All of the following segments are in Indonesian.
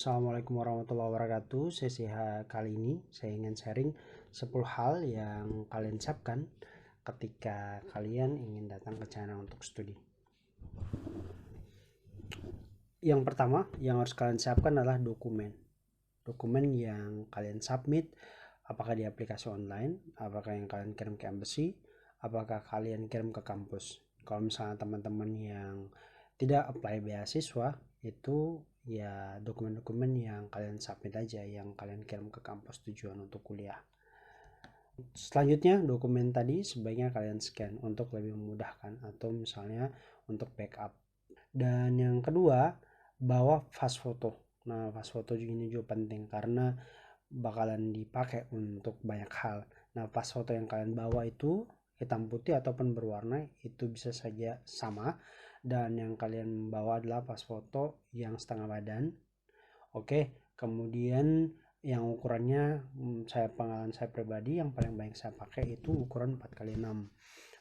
Assalamualaikum warahmatullahi wabarakatuh. Sesi kali ini saya ingin sharing 10 hal yang kalian siapkan ketika kalian ingin datang ke China untuk studi. Yang pertama yang harus kalian siapkan adalah dokumen. Dokumen yang kalian submit, apakah di aplikasi online, apakah yang kalian kirim ke embassy, apakah kalian kirim ke kampus. Kalau misalnya teman-teman yang tidak apply beasiswa, itu ya dokumen-dokumen yang kalian submit aja, yang kalian kirim ke kampus tujuan untuk kuliah. Selanjutnya dokumen tadi sebaiknya kalian scan untuk lebih memudahkan, atau misalnya untuk backup. Dan yang kedua, bawa fast foto. Nah, fast foto ini juga penting karena bakalan dipakai untuk banyak hal. Nah, fast foto yang kalian bawa itu hitam putih ataupun berwarna, itu bisa saja sama. Dan yang kalian bawa adalah fast foto yang setengah badan. Oke, kemudian yang ukurannya, pengalaman saya pribadi yang paling banyak saya pakai itu ukuran 4x6,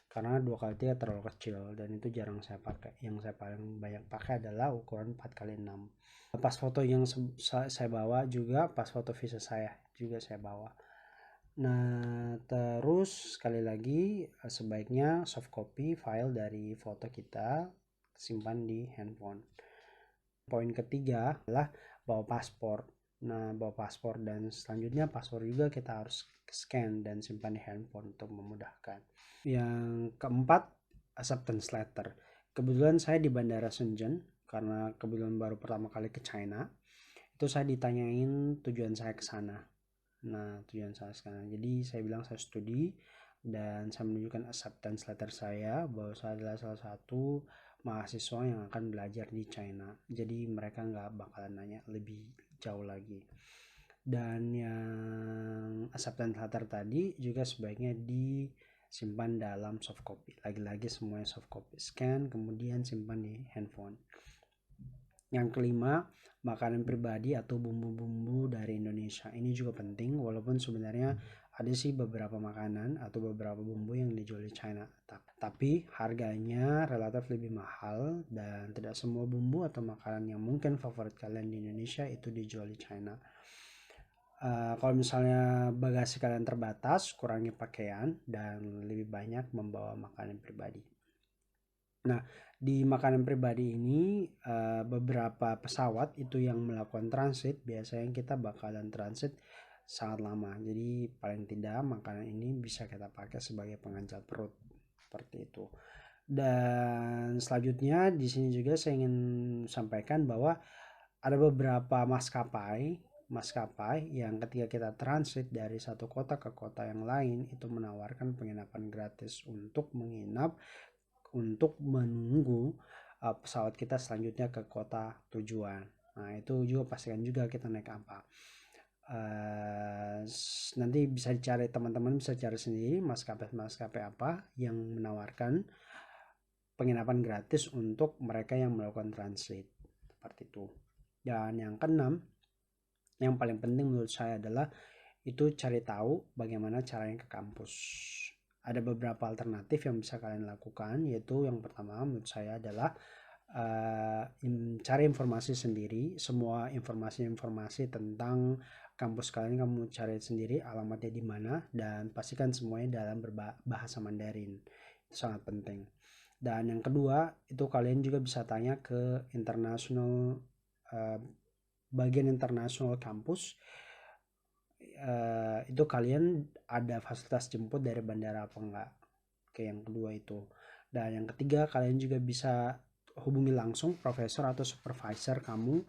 karena 2x3 terlalu kecil dan itu jarang saya pakai. Yang saya paling banyak pakai adalah ukuran 4x6. Pas foto yang saya bawa juga, pas foto visa saya juga saya bawa. Nah, terus sekali lagi sebaiknya soft copy file dari foto kita simpan di handphone. Poin ketiga adalah bawa paspor. Nah, bawa paspor dan selanjutnya paspor juga kita harus scan dan simpan di handphone untuk memudahkan. Yang keempat, acceptance letter. Kebetulan saya di Bandara Shenzhen karena kebetulan baru pertama kali ke China. Itu saya ditanyain tujuan saya ke sana. Nah, tujuan saya ke sana. Jadi saya bilang saya studi dan saya menunjukkan acceptance letter saya bahwa saya adalah salah satu mahasiswa yang akan belajar di China. Jadi mereka nggak bakalan nanya lebih jauh lagi. Dan yang acceptance letter tadi juga sebaiknya disimpan dalam soft copy. Lagi-lagi semuanya soft copy. Scan kemudian simpan di handphone. Yang kelima, makanan pribadi atau bumbu-bumbu dari Indonesia. Ini juga penting, walaupun sebenarnya ada sih beberapa makanan atau beberapa bumbu yang dijual di China, tapi harganya relatif lebih mahal dan tidak semua bumbu atau makanan yang mungkin favorit kalian di Indonesia itu dijual di China. Kalau misalnya bagasi kalian terbatas, kurangi pakaian dan lebih banyak membawa makanan pribadi. Nah, di makanan pribadi ini beberapa pesawat itu yang melakukan transit, biasanya kita bakalan transit sangat lama. Jadi paling tidak makanan ini bisa kita pakai sebagai pengancar perut seperti itu. Dan selanjutnya di sini juga saya ingin sampaikan bahwa ada beberapa maskapai yang ketika kita transit dari satu kota ke kota yang lain itu menawarkan penginapan gratis untuk menginap untuk menunggu pesawat kita selanjutnya ke kota tujuan. Nah, itu juga pastikan juga kita naik apa. Nanti bisa dicari, teman-teman bisa cari sendiri maskapai apa yang menawarkan penginapan gratis untuk mereka yang melakukan transit seperti itu. Dan yang keenam, yang paling penting menurut saya adalah itu cari tahu bagaimana caranya ke kampus. Ada beberapa alternatif yang bisa kalian lakukan, yaitu yang pertama menurut saya adalah cari informasi sendiri. Semua informasi tentang kampus kalian kamu cari sendiri, alamatnya di mana, dan pastikan semuanya dalam berbahasa Mandarin. Itu sangat penting. Dan yang kedua, itu kalian juga bisa tanya ke bagian internasional kampus. Itu kalian ada fasilitas jemput dari bandara apa enggak. Oke, yang kedua itu. Dan yang ketiga, kalian juga bisa hubungi langsung profesor atau supervisor kamu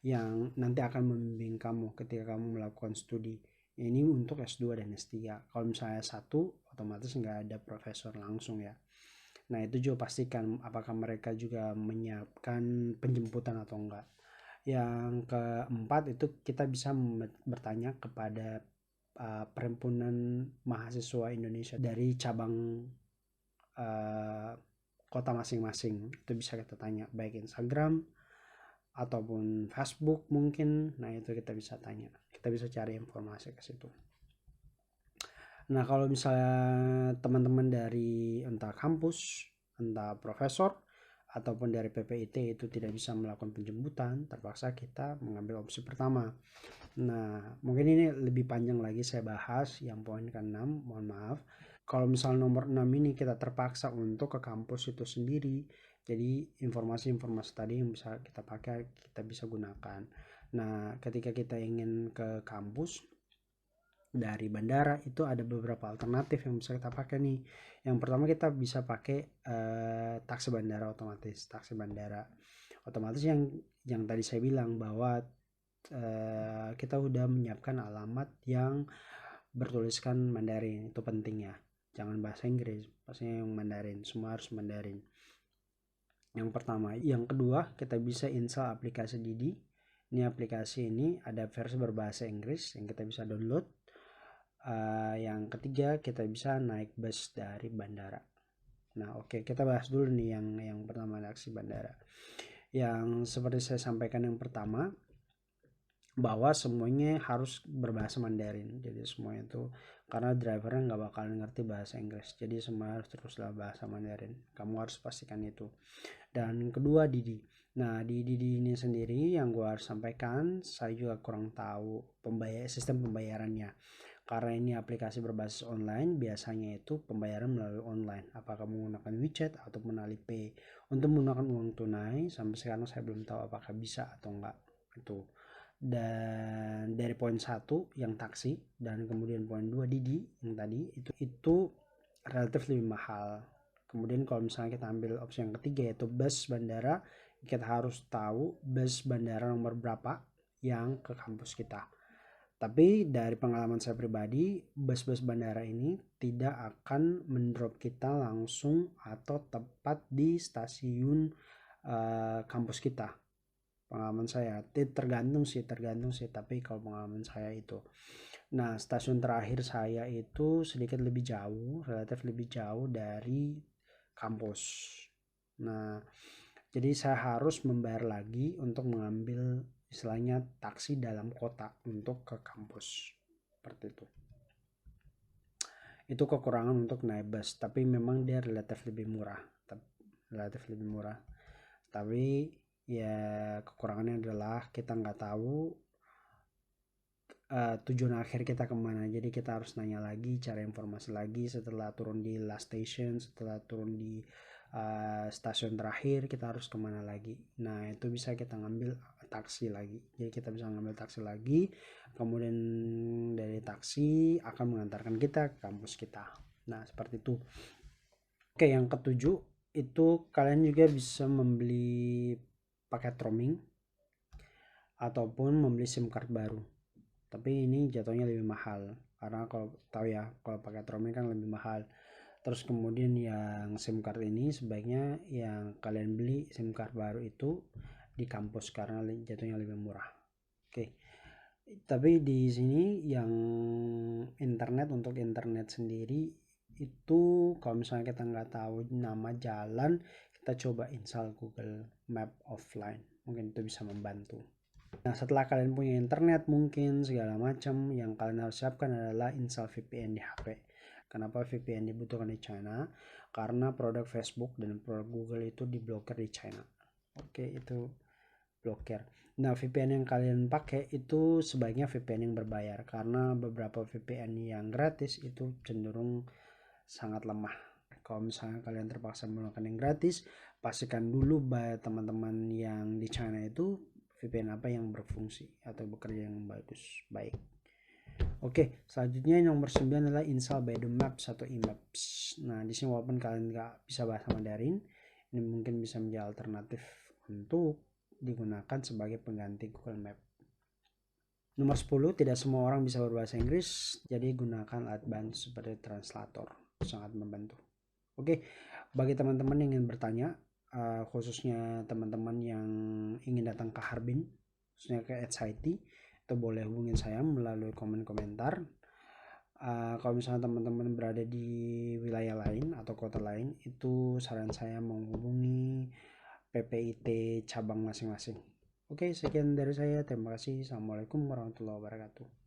yang nanti akan membimbing kamu ketika kamu melakukan studi. Ini untuk S2 dan S3. Kalau misalnya satu, otomatis nggak ada profesor langsung ya. Nah, itu juga pastikan apakah mereka juga menyiapkan penjemputan atau enggak. Yang keempat itu kita bisa bertanya kepada perhimpunan mahasiswa Indonesia dari cabang kota masing-masing. Itu bisa kita tanya baik Instagram ataupun Facebook mungkin. Nah, itu kita bisa tanya. Kita bisa cari informasi ke situ. Nah, kalau misalnya teman-teman dari entah kampus, entah profesor, ataupun dari PPIT itu tidak bisa melakukan penjemputan, terpaksa kita mengambil opsi pertama. Nah, mungkin ini lebih panjang lagi saya bahas yang poin ke-6, mohon maaf. Kalau misal nomor 6 ini kita terpaksa untuk ke kampus itu sendiri, jadi informasi-informasi tadi yang bisa kita pakai, kita bisa gunakan. Nah, ketika kita ingin ke kampus dari bandara itu ada beberapa alternatif yang bisa kita pakai nih. Yang pertama kita bisa pakai taksi bandara otomatis. Taksi bandara otomatis yang tadi saya bilang bahwa kita udah menyiapkan alamat yang bertuliskan Mandarin, itu penting ya, jangan bahasa Inggris, pastinya yang Mandarin, semua harus Mandarin. Yang pertama. Yang kedua, kita bisa install aplikasi Didi. Ini aplikasi ini ada versi berbahasa Inggris yang kita bisa download. Yang ketiga, kita bisa naik bus dari bandara. Nah, oke, kita bahas dulu nih yang pertama, taksi bandara. Yang seperti saya sampaikan yang pertama, bahwa semuanya harus berbahasa Mandarin. Jadi semuanya itu karena drivernya nggak bakal ngerti bahasa Inggris. Jadi semua harus teruslah bahasa Mandarin. Kamu harus pastikan itu. Dan kedua, Didi. Nah, di Didi ini sendiri yang gue harus sampaikan, saya juga kurang tahu sistem pembayarannya. Karena ini aplikasi berbasis online, biasanya itu pembayaran melalui online. Apakah menggunakan WeChat ataupun Alipay. Untuk menggunakan uang tunai, sampai sekarang saya belum tahu apakah bisa atau enggak. Itu. Dan dari poin 1 yang taksi, dan kemudian poin 2 Didi yang tadi itu relatif lebih mahal. Kemudian kalau misalnya kita ambil opsi yang ketiga yaitu bus bandara, kita harus tahu bus bandara nomor berapa yang ke kampus kita. Tapi dari pengalaman saya pribadi, bus-bus bandara ini tidak akan mendrop kita langsung atau tepat di stasiun kampus kita. Pengalaman saya tergantung sih, tapi kalau pengalaman saya itu, nah stasiun terakhir saya itu sedikit lebih jauh, relatif lebih jauh dari kampus. Nah, jadi saya harus membayar lagi untuk mengambil istilahnya taksi dalam kota untuk ke kampus, seperti itu. Itu kekurangan untuk naik bus, tapi memang dia relatif lebih murah, tapi ya kekurangannya adalah kita nggak tahu tujuan akhir kita kemana. Jadi kita harus nanya lagi, cari informasi lagi setelah turun di last station, setelah turun di stasiun terakhir, kita harus kemana lagi. Nah, itu bisa kita ngambil taksi lagi. Jadi kita bisa ngambil taksi lagi, kemudian dari taksi akan mengantarkan kita ke kampus kita. Nah, seperti itu. Oke, yang ketujuh itu kalian juga bisa membeli paket roaming ataupun membeli SIM card baru. Tapi ini jatuhnya lebih mahal karena kalau tahu ya, kalau paket roaming kan lebih mahal. Terus kemudian yang SIM card ini sebaiknya yang kalian beli SIM card baru itu di kampus karena jatuhnya lebih murah. Oke. Tapi di sini yang untuk internet sendiri itu kalau misalnya kita nggak tahu nama jalan, kita coba install Google Map offline, mungkin itu bisa membantu. Nah, setelah kalian punya internet mungkin segala macam, yang kalian harus siapkan adalah install VPN di HP. Kenapa VPN dibutuhkan di China? Karena produk Facebook dan produk Google itu diblokir di China. Oke, itu blokir. Nah, VPN yang kalian pakai itu sebaiknya VPN yang berbayar karena beberapa VPN yang gratis itu cenderung sangat lemah. Kalau misalnya kalian terpaksa menggunakan yang gratis, pastikan dulu teman-teman yang di China itu VPN apa yang berfungsi atau bekerja yang baik. Oke, selanjutnya yang nomor 9 adalah install Baidu Maps atau eMaps. Nah, di sini walaupun kalian nggak bisa bahasa Mandarin, ini mungkin bisa menjadi alternatif untuk digunakan sebagai pengganti Google Map. Nomor 10, tidak semua orang bisa berbahasa Inggris, jadi gunakan advance seperti translator, sangat membantu. Oke, bagi teman-teman yang ingin bertanya, khususnya teman-teman yang ingin datang ke Harbin, khususnya ke HIT, itu boleh hubungin saya melalui komentar. Kalau misalnya teman-teman berada di wilayah lain atau kota lain, itu saran saya menghubungi PPIT cabang masing-masing. Oke, sekian dari saya. Terima kasih. Assalamualaikum warahmatullahi wabarakatuh.